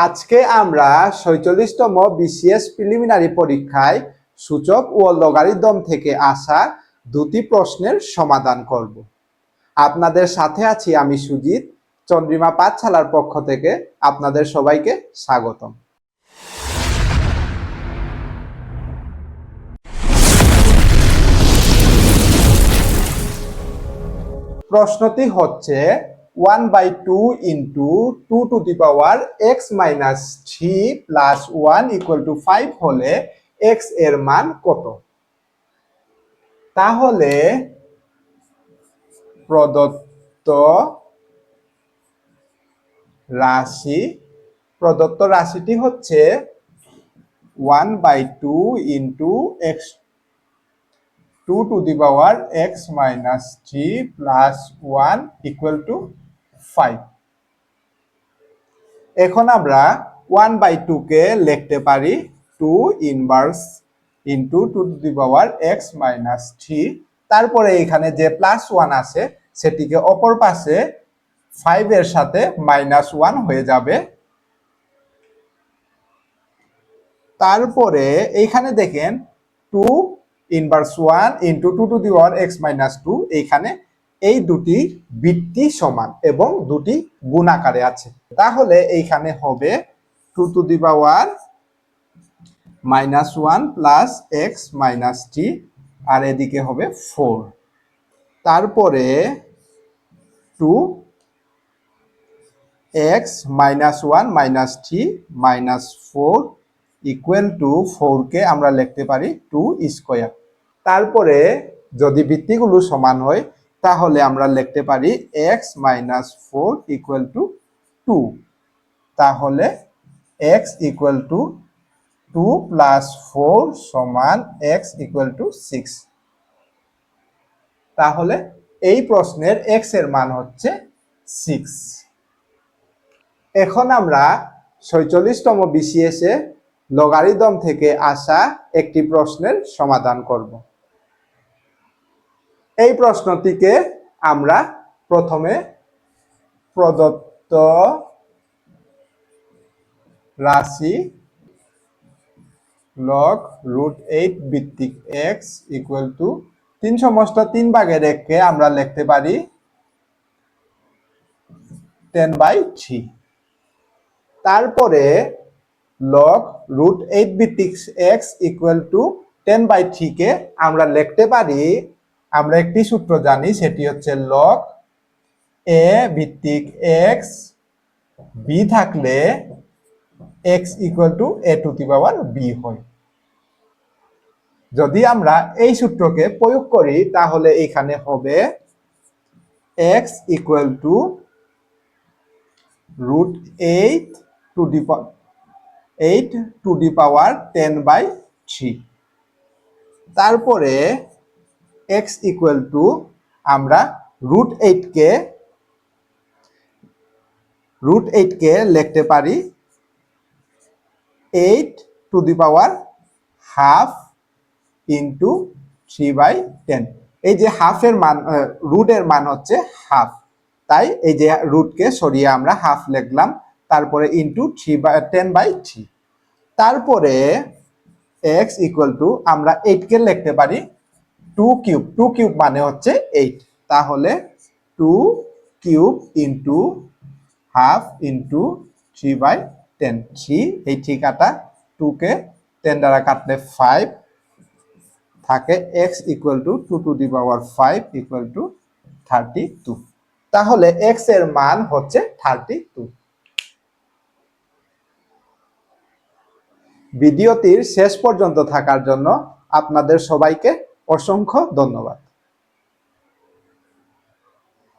আজকে আমরা ৪৬তম BCS preliminary পরীক্ষায় সূচক ও লগারিদম থেকে আসা দুটি প্রশ্নের সমাধান করব। আপনাদের সাথে আছি আমি সুজিত, চন্দ্রিমা পাঠশালার পক্ষ থেকে আপনাদের সবাইকে স্বাগতম। প্রশ্নটি হচ্ছে 1/2 into 2 two the power x minus 3 plus 1 equal to 5 হলে x এর মান কত? তাহলে প্রদত্ত রাশিটি হচ্ছে 1/2 into x 2 two the power x minus 3 plus 1 equal to 5। এখন আমরা 1/2 কে লিখতে পারি 2 inverse into 2 two the power x minus 3। তারপরে এখানে যে প্লাস 1 আছে সেটিকে অপর পাশে 5 এর সাথে মাইনাস 1 হয়ে যাবে। তারপরে এইখানে দেখেন 2 inverse 1 into 2 two the power x minus 2, এইখানে এই দুটি বৃত্তি সমান এবং দুটি গুণ আকারে আছে। তাহলে এইখানে হবে 2 two the power minus 1 plus x minus 3 আর এদিকে হবে 4। তারপরে 2 x minus 1 minus 3 minus 4 equal to 4 কে আমরা লিখতে পারি 2 স্কয়ার। তারপরে যদি বৃত্তিগুলো সমান হয় তাহলে আমরা লিখতে পারি x মাইনাস 4 ইকুয়াল টু 2। তাহলে x ইকুয়াল টু 2 প্লাস 4 সমান x ইকুয়াল টু 6। তাহলে এই প্রশ্নের x এর মান হচ্ছে 6। এখন আমরা ৪৬তম বিসিএস এ লগারিদম থেকে আসা একটি প্রশ্নের সমাধান করব। এই প্রশ্নটিকে আমরা প্রথমে প্রদত্ত রাশি লগ √8 ভিত্তিক x ইকুয়াল টু 3 সমস্ত 3 ভাগের 1 কে আমরা লিখতে পারি 10/3। তারপরে লগ √8 ভিত্তিক x ইকুয়াল টু 10/3 কে আমরা লিখতে পারি, আমরা একটি সূত্র জানি সেটি হচ্ছে লগ a ভিত্তিক x b থাকলে x equal two a two the power b হয়। যদি আমরা এই সূত্রকে প্রয়োগ করি তাহলে এখানে হবে x equal to √8 to the power 10/3। তারপরে x ইকুয়াল টু আমরা √8 কে লিখতে পারি 8 to the power half into 3/10। এই যে হাফের মান, রুটের মান হচ্ছে হাফ, তাই এই যে রুটকে সরিয়ে আমরা হাফ লিখলাম, তারপরে ইন্টু 10/3। তারপরে x ইকুয়াল টু আমরা 8 কে লিখতে পারি 2 কিউব মানে হচ্ছে 8। তাহলে 2 কিউব ইন্টু হাফ ইন্টু 3/10। 3 এই ঠিকাটা 2 কে 10 দ্বারা কাটলে 5 থাকে, x equal two 2 two the power 5 equal to 32। তাহলে x এর মান হচ্ছে 32। ভিডিওটির শেষ পর্যন্ত থাকার জন্য আপনাদের সবাইকে অসংখ্য ধন্যবাদ।